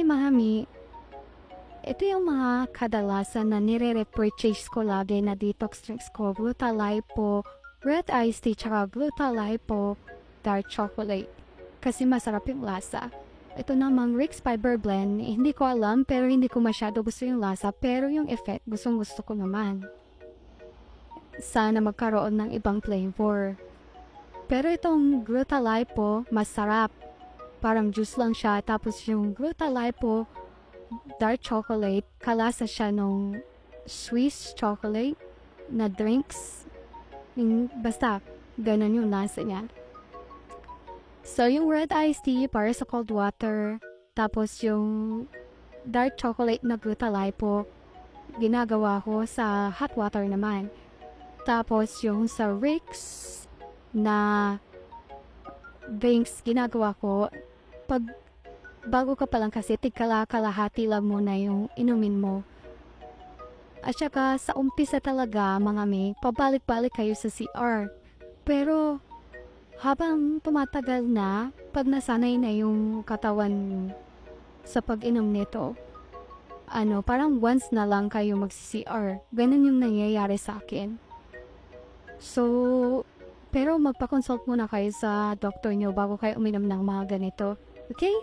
Hi, Mahami. Ito yung mga kadalasan na nire-repurchase ko lagi na detox drinks ko. Glutalipo, red iced tea, tsaka Glutalipo, dark chocolate. Kasi masarap yung lasa. Ito namang Rick's Fiber Blend, hindi ko alam pero hindi ko masyado gusto yung lasa pero yung effect gustong gusto ko naman. Sana magkaroon ng ibang flavor. Pero itong Glutalipo, masarap. Parang juice lang siya tapos yung Glutalipo, dark chocolate, kalasa siya nung Swiss chocolate na drinks. Basta, ganun yung lasa niya. So, yung red iced tea para sa cold water. Tapos yung dark chocolate na Glutalipo, ginagawa ko sa hot water naman. Tapos yung sa Rick's na drinks, ginagawa ko pag bago ka pa lang kasi kalahati lang muna yung inumin mo. At saka sa umpisa talaga mga may, pabalik-balik kayo sa CR. Pero habang tumatagal na, pag nasanay na yung katawan sa pag-inom nito, parang once na lang kayo mag-CR. Ganun yung nangyayari sa akin. So, pero magpa-consult muna kayo sa doctor nyo bago kayo uminom ng mga ganito. Okay?